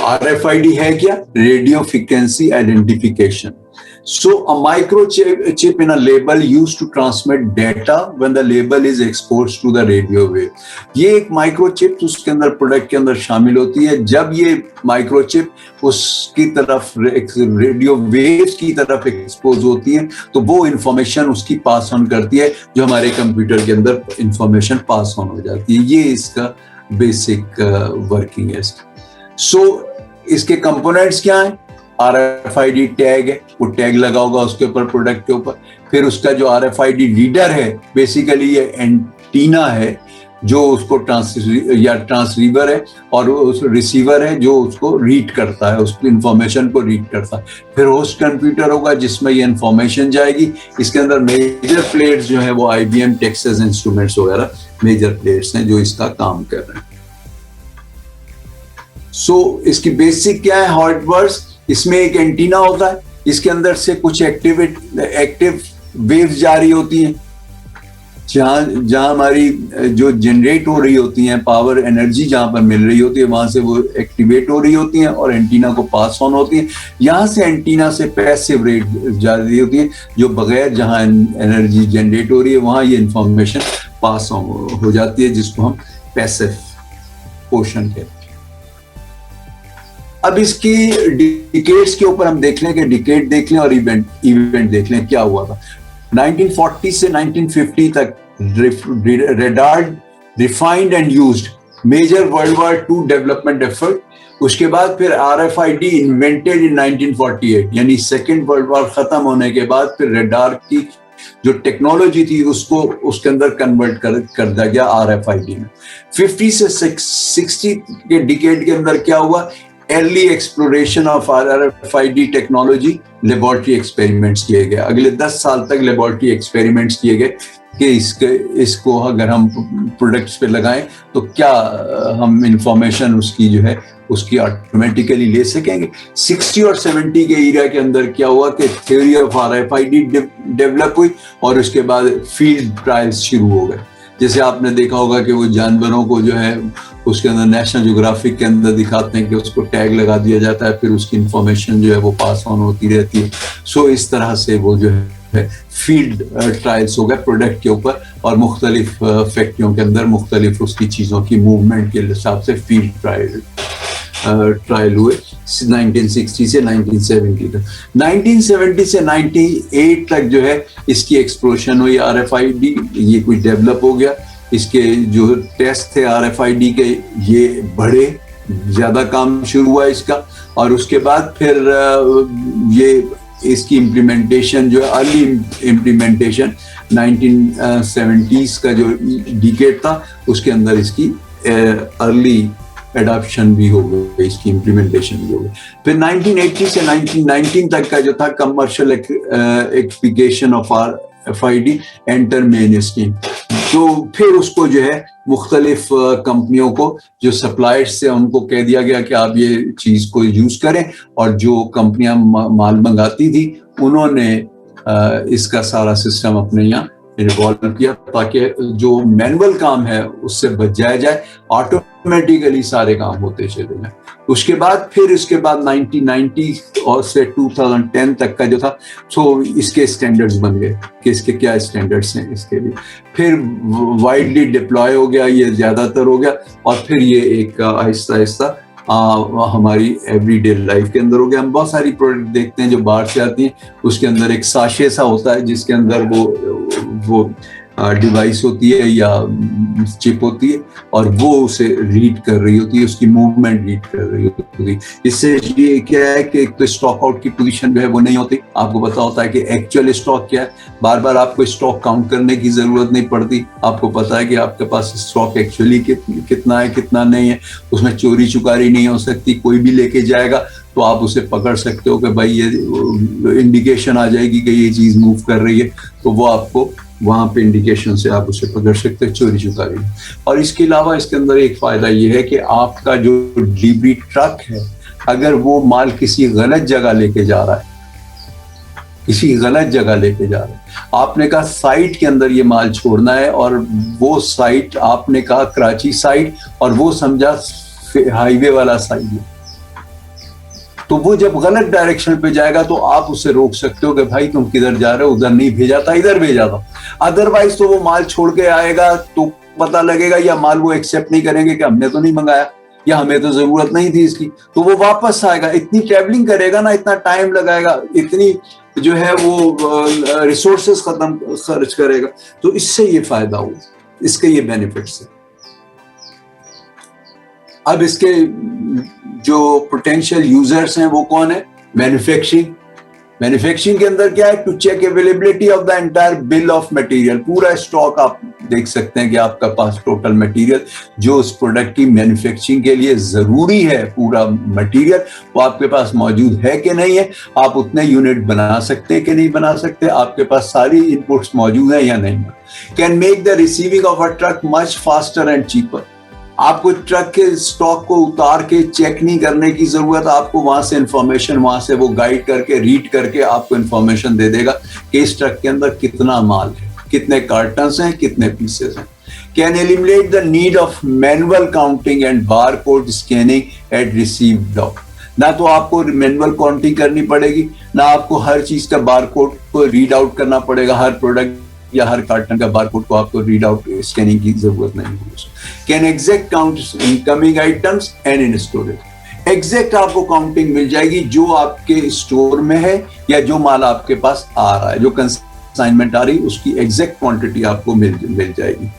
RFID है क्या? Radio frequency identification. So a microchip in a label used to transmit data when the label is exposed to the radio wave. ये एक microchip उसके अंदर product के अंदर शामिल होती है. जब ये माइक्रोचिप उसकी तरफ रेडियो वेव्स की तरफ एक्सपोज होती है तो वो इंफॉर्मेशन उसकी पास ऑन करती है, जो हमारे कंप्यूटर के अंदर इंफॉर्मेशन पास ऑन हो जाती है. ये इसका बेसिक वर्किंग है. सो इसके कंपोनेंट्स क्या हैं? RFID टैग है, वो टैग लगा होगा उसके ऊपर, प्रोडक्ट के ऊपर. फिर उसका जो RFID रीडर है, बेसिकली ये एंटीना है जो उसको ट्रांसरीवर है, और उस रिसीवर है जो उसको रीड करता है, उस इंफॉर्मेशन को रीड करता है. फिर होस्ट कंप्यूटर होगा जिसमें ये इंफॉर्मेशन जाएगी. इसके अंदर मेजर प्लेयर्स जो है वो IBM, टेक्सास इंस्ट्रूमेंट्स वगैरह मेजर प्लेयर्स हैं जो इसका काम कर रहे हैं. सो इसकी बेसिक क्या है? हार्डवर्ड्स. इसमें एक एंटीना होता है, इसके अंदर से कुछ एक्टिव वेव्स जारी होती हैं, जहां हमारी जो जनरेट हो रही होती हैं, पावर एनर्जी जहां पर मिल रही होती है, वहां से वो एक्टिवेट हो रही होती हैं और एंटीना को पास ऑन होती हैं. यहां से एंटीना से पैसिव रेट जारी होती है, जो बगैर जहां एनर्जी जनरेट हो रही है वहां ये इंफॉर्मेशन पास ऑन हो जाती है, जिसको हम पैसिव पोर्शन कहते हैं. अब इसकी डिकेड्स के ऊपर हम देख लें कि डिकेड देख लें और इवेंट देख लें क्या हुआ था. 1940 से 1950 तक radar refined and used, major world war II development effort. उसके बाद फिर RFID इन्वेंटेड इन 1948, यानी सेकेंड वर्ल्ड वॉर खत्म होने के बाद फिर रेडार की जो टेक्नोलॉजी थी उसको उसके अंदर कन्वर्ट कर दिया गया RFID में. 50 से 60 के डिकेड के अंदर क्या हुआ? Early exploration of RFID technology, laboratory experiments किए गए. अगले 10 साल तक लेबोरेटरी एक्सपेरिमेंट्स किए गए कि इसको अगर हम प्रोडक्ट्स पे लगाएं तो क्या हम इंफॉर्मेशन उसकी जो है उसकी ऑटोमेटिकली ले सकेंगे. 60 और 70 के एरिया के अंदर क्या हुआ कि थ्योरी ऑफ RFID डेवलप हुई और उसके बाद फील्ड ट्रायल्स शुरू हो गए. जैसे आपने देखा होगा कि वो जानवरों को जो है उसके अंदर नेशनल ज्योग्राफिक के अंदर दिखाते हैं कि उसको टैग लगा दिया जाता है, फिर उसकी इंफॉर्मेशन जो है वो पास ऑन होती रहती है. सो इस तरह से वो जो है फील्ड ट्रायल्स हो गए प्रोडक्ट के ऊपर, और मुख्तलिफ फैक्ट्रियों के अंदर मुख्तलिफ उसकी चीज़ों की मूवमेंट के हिसाब से फील्ड ट्रायल हुए 1960 से 1970 तक. 1970 से 98 तक जो है इसकी एक्सप्लोशन हुई RFID. ये कुछ डेवलप हो गया. इसके जो टेस्ट थे RFID के ये बढ़े, ज़्यादा काम शुरू हुआ इसका. और उसके बाद फिर ये इसकी इम्प्लीमेंटेशन जो है, अर्ली इम्प्लीमेंटेशन 1970s का जो डिकेड था उसके अंदर इसकी अर्ली एडॉप्शन भी हो गई, इसकी इम्प्लीमेंटेशन भी हो गई. फिर 1980 से 1919 तक का जो था commercial application of RFID enter main stream. तो फिर उसको जो है मुख्तलिफ कंपनियों को जो सप्लायर्स से उनको कह दिया गया कि आप ये चीज़ को यूज़ करें, और जो कंपनियां माल मंगाती थी उन्होंने इसका सारा सिस्टम अपने यहाँ इन्वॉल्व किया ताकि जो मैनुअल काम है उससे बच जाया जाए, ऑटोमेटिकली सारे काम होते चले जाए. उसके बाद फिर इसके बाद 1990 और से 2010 तक का जो था, तो इसके स्टैंडर्ड्स बन गए कि इसके क्या स्टैंडर्ड्स हैं इसके लिए. फिर वाइडली डिप्लॉय हो गया, ये ज़्यादातर हो गया, और फिर ये एक आहिस्ता आहिस्ता हमारी एवरीडे लाइफ के अंदर हो गया. हम बहुत सारी प्रोडक्ट देखते हैं जो बाहर से आती हैं, उसके अंदर एक साशे सा होता है जिसके अंदर वो डिवाइस होती है या चिप होती है, और वो उसे रीड कर रही होती है, उसकी मूवमेंट रीड कर रही होती है. इससे ये क्या है कि एक तो स्टॉक आउट की पोजीशन जो है वो नहीं होती, आपको पता होता है कि एक्चुअल स्टॉक क्या है. बार बार आपको स्टॉक काउंट करने की जरूरत नहीं पड़ती, आपको पता है कि आपके पास स्टॉक एक्चुअली कितना है कितना नहीं है. उसमें चोरी चुकारी नहीं हो सकती, कोई भी लेके जाएगा तो आप उसे पकड़ सकते हो कि भाई ये इंडिकेशन आ जाएगी कि ये चीज़ मूव कर रही है, तो वो आपको वहाँ पे इंडिकेशन से आप उसे पकड़ सकते हैं, चोरी चुकारी. और इसके अलावा इसके अंदर एक फ़ायदा ये है कि आपका जो डिलीवरी ट्रक है, अगर वो माल किसी गलत जगह लेके जा रहा है, किसी गलत जगह लेके जा रहा है, आपने कहा साइट के अंदर ये माल छोड़ना है, और वो साइट आपने कहा कराची साइट, और वो समझा हाईवे वाला साइट है, तो वो जब गलत डायरेक्शन पे जाएगा तो आप उसे रोक सकते हो कि भाई तुम किधर जा रहे हो, उधर नहीं भेजा था, इधर भेजा था। अदरवाइज तो वो माल छोड़ के आएगा तो पता लगेगा, या माल वो एक्सेप्ट नहीं करेंगे कि हमने तो नहीं मंगाया, या हमें तो जरूरत नहीं थी इसकी, तो वो वापस आएगा। इतनी ट्रैवलिंग करेगा ना, इतना टाइम लगाएगा, इतनी जो है वो रिसोर्सेस खत्म खर्च करेगा। तो इससे ये फायदा हुआ, इसके ये बेनिफिट्स है। अब इसके जो पोटेंशियल यूजर्स हैं वो कौन है? मैन्युफैक्चरिंग। मैन्युफैक्चरिंग के अंदर क्या है? To check availability of the entire bill of material. पूरा स्टॉक आप देख सकते हैं कि आपका पास टोटल मटेरियल जो उस प्रोडक्ट की मैन्युफैक्चरिंग के लिए जरूरी है, पूरा मटेरियल वो आपके पास मौजूद है कि नहीं है, आप उतने यूनिट बना सकते हैं कि नहीं बना सकते, आपके पास सारी इनपुट्स मौजूद है या नहीं। Can make the receiving of a truck much faster and cheaper. आपको ट्रक के स्टॉक को उतार के चेक नहीं करने की जरूरत, आपको वहां से इंफॉर्मेशन, वहां से वो गाइड करके, रीड करके आपको इंफॉर्मेशन दे देगा कि इस ट्रक के अंदर कितना माल है, कितने कार्टन्स हैं, कितने पीसेस हैं। Can eliminate the need of manual counting and bar code scanning at received dock. ना तो आपको मैनुअल काउंटिंग करनी पड़ेगी, ना आपको हर चीज का बार कोड को रीड आउट करना पड़ेगा, हर प्रोडक्ट या हर कार्टन का बारकोड को आपको रीड आउट स्कैनिंग की जरूरत नहीं होगी। Can exact count incoming items and in storage. Exact आपको काउंटिंग मिल जाएगी जो आपके स्टोर में है या जो माल आपके पास आ रहा है, जो कंसाइनमेंट आ रही है उसकी एग्जैक्ट क्वांटिटी आपको मिल जाएगी।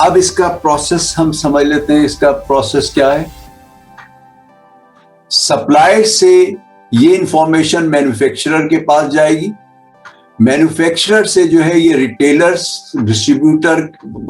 अब इसका प्रोसेस हम समझ लेते हैं। इसका प्रोसेस क्या है? सप्लायर से ये इंफॉर्मेशन मैन्युफैक्चरर के पास जाएगी, मैन्युफैक्चरर से जो है ये रिटेलर्स, डिस्ट्रीब्यूटर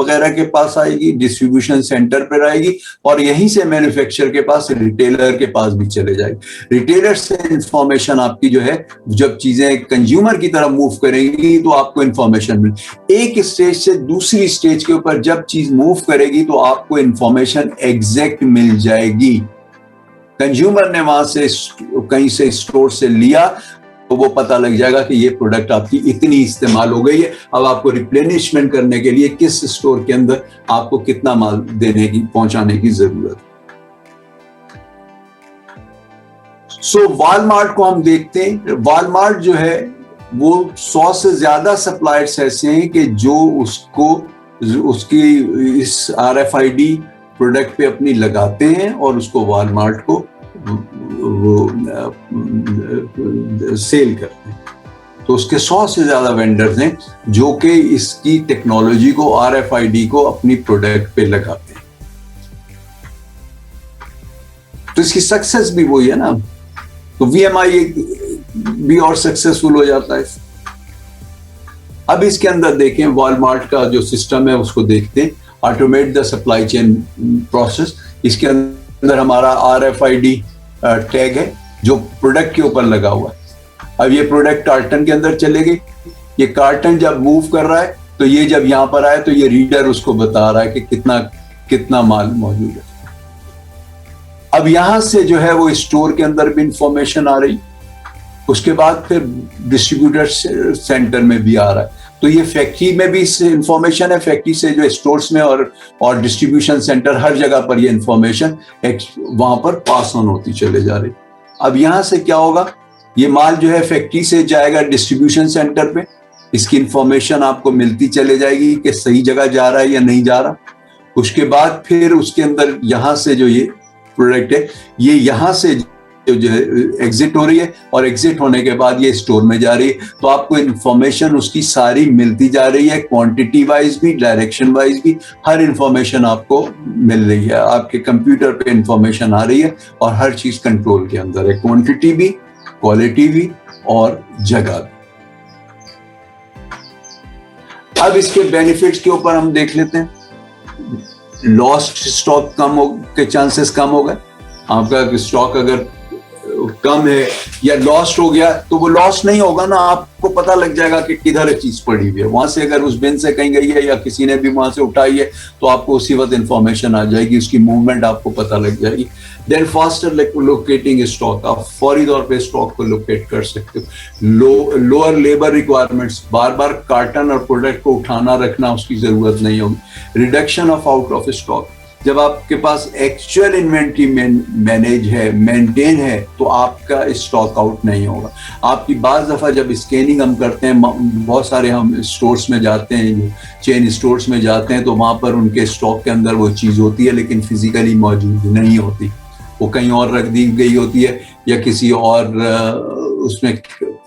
वगैरह के पास आएगी, डिस्ट्रीब्यूशन सेंटर पर आएगी, और यहीं से मैन्युफैक्चरर के पास रिटेलर के पास भी चले जाएगी। रिटेलर से इंफॉर्मेशन आपकी जो है, जब चीजें कंज्यूमर की तरफ मूव करेंगी तो आपको इंफॉर्मेशन मिल, एक स्टेज से दूसरी स्टेज के ऊपर जब चीज मूव करेगी तो आपको इंफॉर्मेशन एग्जैक्ट मिल जाएगी। कंज्यूमर ने वहां से कहीं से स्टोर से लिया तो वो पता लग जाएगा कि ये प्रोडक्ट आपकी इतनी इस्तेमाल हो गई है, अब आपको रिप्लेनिशमेंट करने के लिए किस स्टोर के अंदर आपको कितना माल देने की, पहुंचाने की जरूरत है। सो वॉलमार्ट को हम देखते हैं। वॉलमार्ट जो है वो 100 से ज्यादा सप्लायर्स ऐसे हैं कि जो उसकी इस RFID प्रोडक्ट पे अपनी लगाते हैं और उसको वॉलमार्ट को वो सेल करते हैं। तो उसके 100 से ज्यादा वेंडर्स हैं जो कि इसकी टेक्नोलॉजी को, RFID को अपनी प्रोडक्ट पे लगाते हैं। तो इसकी सक्सेस भी वही है ना, तो VMI भी और सक्सेसफुल हो जाता है। अब इसके अंदर देखें, वॉलमार्ट का जो सिस्टम है उसको देखते हैं। Automate the supply chain process. इसके अंदर हमारा RFID टैग है जो प्रोडक्ट के ऊपर लगा हुआ है। अब ये प्रोडक्ट कार्टन के अंदर चले गई, ये कार्टन जब मूव कर रहा है तो ये जब यहां पर आए तो ये रीडर उसको बता रहा है कि कितना माल मौजूद है। अब यहां से जो है वो स्टोर के अंदर भी इंफॉर्मेशन आ रही, उसके बाद फिर डिस्ट्रीब्यूटर सेंटर में भी आ रहा है। तो ये फैक्ट्री में भी इंफॉर्मेशन है, फैक्ट्री से जो स्टोर्स में और डिस्ट्रीब्यूशन सेंटर, हर जगह पर ये इंफॉर्मेशन वहां पर पास ऑन होती चले जा रही। अब यहां से क्या होगा, ये माल जो है फैक्ट्री से जाएगा डिस्ट्रीब्यूशन सेंटर पे, इसकी इंफॉर्मेशन आपको मिलती चले जाएगी कि सही जगह जा रहा है या नहीं जा रहा। उसके बाद फिर उसके अंदर यहां से जो ये प्रोडक्ट है ये यहां से जो है एग्जिट हो रही है, और एग्जिट होने के बाद ये स्टोर में जा रही है। तो आपको इंफॉर्मेशन उसकी सारी मिलती जा रही है, क्वांटिटी वाइज भी, डायरेक्शन वाइज भी, हर इंफॉर्मेशन आपको मिल रही है। आपके कंप्यूटर पे इंफॉर्मेशन आ रही है और हर चीज कंट्रोल के अंदर है, क्वांटिटी भी, क्वालिटी भी और जगह भी। अब इसके बेनिफिट्स के ऊपर हम देख लेते हैं। लॉस्ट स्टॉक के चांसेस कम हो गए। आपका स्टॉक अगर कम है या लॉस्ट हो गया तो वो लॉस्ट नहीं होगा ना, आपको पता लग जाएगा कि किधर चीज पड़ी हुई है। वहां से अगर उस बिन से कहीं गई है या किसी ने भी वहां से उठाई है तो आपको उसी वक्त इंफॉर्मेशन आ जाएगी, उसकी मूवमेंट आपको पता लग जाएगी। देन फास्टर लोकेटिंग स्टॉक, आप फौरी तौर पे स्टॉक को लोकेट कर सकते हो। लोअर लेबर रिक्वायरमेंट्स, बार बार कार्टन और प्रोडक्ट को उठाना रखना उसकी जरूरत नहीं होगी। Reduction of out of stock, जब आपके पास एक्चुअल इन्वेंट्री मैनेज है, मेंटेन है, तो आपका स्टॉक आउट नहीं होगा। आपकी बाज़ दफ़ा जब स्कैनिंग हम करते हैं, बहुत सारे हम स्टोर्स में जाते हैं, चेन स्टोर्स में जाते हैं, तो वहाँ पर उनके स्टॉक के अंदर वो चीज़ होती है लेकिन फिजिकली मौजूद नहीं होती, वो कहीं और रख दी गई होती है या किसी और उसमें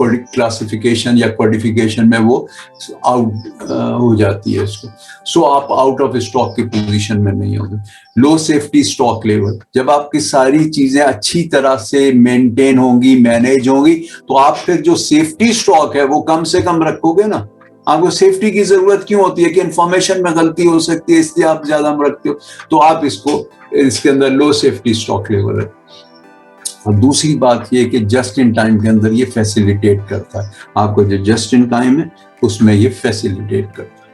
क्लासिफिकेशन या कोडिफिकेशन में वो आउट हो जाती है उसको। सो आप आउट ऑफ स्टॉक की पोजीशन में नहीं होंगे। लो सेफ्टी स्टॉक लेवल, जब आपकी सारी चीजें अच्छी तरह से मेंटेन होंगी, मैनेज होंगी, तो आप फिर जो सेफ्टी स्टॉक है वो कम से कम रखोगे ना। आपको सेफ्टी की जरूरत क्यों होती है कि इंफॉर्मेशन में गलती हो सकती है, इसलिए आप ज्यादा रखते हो, तो आप इसके अंदर लो सेफ्टी स्टॉक लेवल है। और दूसरी बात ये कि जस्ट इन टाइम के अंदर ये फैसिलिटेट करता है, आपको जो जस्ट इन टाइम है उसमें ये फैसिलिटेट करता है।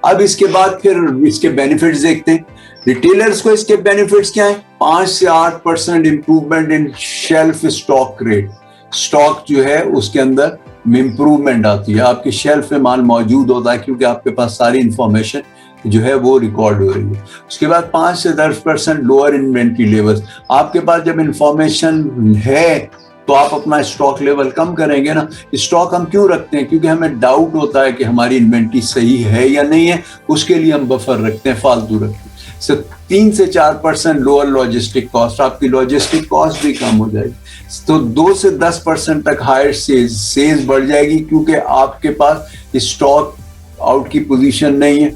अब इसके बाद फिर इसके बेनिफिट्स देखते हैं। रिटेलर्स को इसके बेनिफिट्स क्या है? 5 से 8% improvement in shelf stock rate. Stock जो है उसके अंदर इंप्रूवमेंट आती है, आपके शेल्फ में माल मौजूद होता है क्योंकि आपके पास सारी इंफॉर्मेशन जो है वो रिकॉर्ड हो रही है। उसके बाद 5 से 10% लोअर इन्वेंट्री लेवल्स। आपके पास जब इंफॉर्मेशन है तो आप अपना स्टॉक लेवल कम करेंगे ना। स्टॉक हम क्यों रखते हैं? क्योंकि हमें डाउट होता है कि हमारी इन्वेंट्री सही है या नहीं है, उसके लिए हम बफर रखते हैं, फालतू रखते हैं। 3 से 4% लोअर लॉजिस्टिक कॉस्ट, आपकी लॉजिस्टिक कॉस्ट भी कम हो जाएगी। तो 2 से 10% तक हायर सेल्स बढ़ जाएगी क्योंकि आपके पास स्टॉक आउट की पोजीशन नहीं है,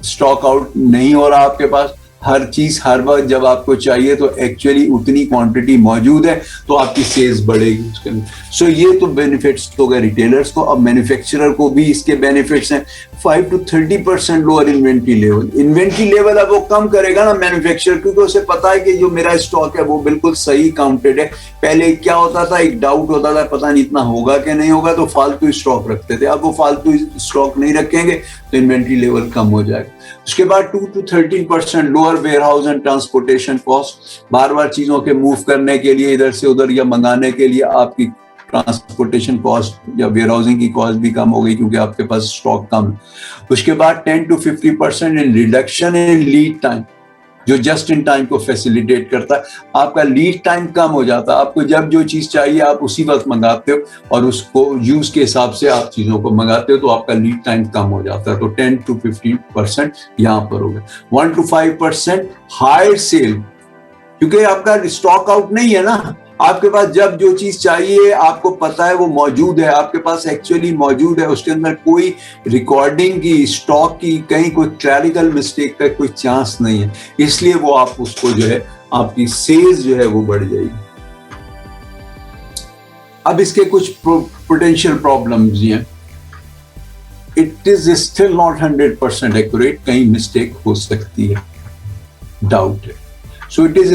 स्टॉक आउट नहीं हो रहा आपके पास। हर चीज हर वक्त जब आपको चाहिए तो एक्चुअली उतनी क्वांटिटी मौजूद है, तो आपकी सेल्स बढ़ेगी उसके अंदर। सो ये तो बेनिफिट्स हो गए रिटेलर्स को। अब मैन्युफैक्चरर को भी इसके बेनिफिट्स हैं। 5 to 30% lower inventory level. Inventory level अब वो कम करेगा ना मैन्युफैक्चरर, क्योंकि उसे पता है कि जो मेरा स्टॉक है वो बिल्कुल सही काउंटेड है। पहले क्या होता था, एक डाउट होता था पता नहीं इतना होगा कि नहीं होगा, तो फालतू स्टॉक रखते थे। अब वो फालतू स्टॉक नहीं रखेंगे तो इन्वेंट्री लेवल कम हो जाएगा। उसके बाद 2 to 13% lower warehouse and transportation cost. बार बार चीजों के मूव करने के लिए इधर से उधर या मंगाने के लिए आपकी ट्रांसपोर्टेशन कॉस्ट या वेयरहाउसिंग की कॉस्ट भी कम हो गई क्योंकि आपके पास स्टॉक कम है। उसके बाद 10 to 50% in reduction in lead time, जो जस्ट इन टाइम को फैसिलिटेट करता है। आपका लीड टाइम कम हो जाता है, आपको जब जो चीज चाहिए आप उसी वक्त मंगाते हो और उसको यूज के हिसाब से आप चीजों को मंगाते हो, तो आपका लीड टाइम कम हो जाता है। तो 10 to 15% यहाँ पर हो गया। 1 to 5% हायर सेल, क्योंकि आपका स्टॉक आउट नहीं है ना, आपके पास जब जो चीज चाहिए आपको पता है वो मौजूद है, आपके पास एक्चुअली मौजूद है, उसके अंदर कोई रिकॉर्डिंग की, स्टॉक की, कहीं कोई क्लैरिकल मिस्टेक का कोई चांस नहीं है, इसलिए वो आप उसको जो है आपकी सेल्स जो है वो बढ़ जाएगी। अब इसके कुछ पोटेंशियल प्रॉब्लम्स हैं। It is still not 100% accurate, कहीं मिस्टेक हो सकती है, डाउट है। So it is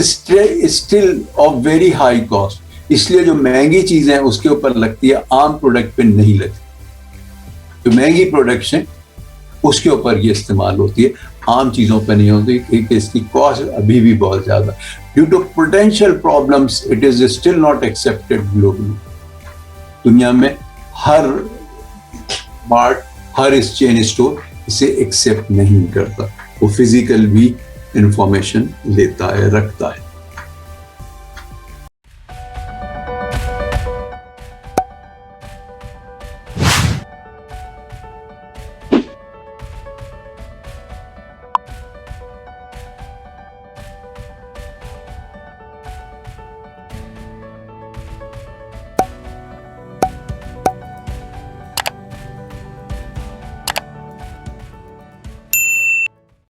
still of very high cost, इसलिए जो महंगी चीजें हैं उसके ऊपर लगती है, आम प्रोडक्ट पे नहीं लगती। जो महंगी प्रोडक्ट्स हैं उसके ऊपर ये इस्तेमाल होती है, आम चीजों पर नहीं होती क्योंकि इसकी कॉस्ट अभी भी बहुत ज्यादा। Due to potential problems it is still not accepted globally. दुनिया में हर मार्ट, हर चेन स्टोर इसे एक्सेप्ट नहीं करता, वो फिजिकल भी इंफॉर्मेशन लेता है, रखता है।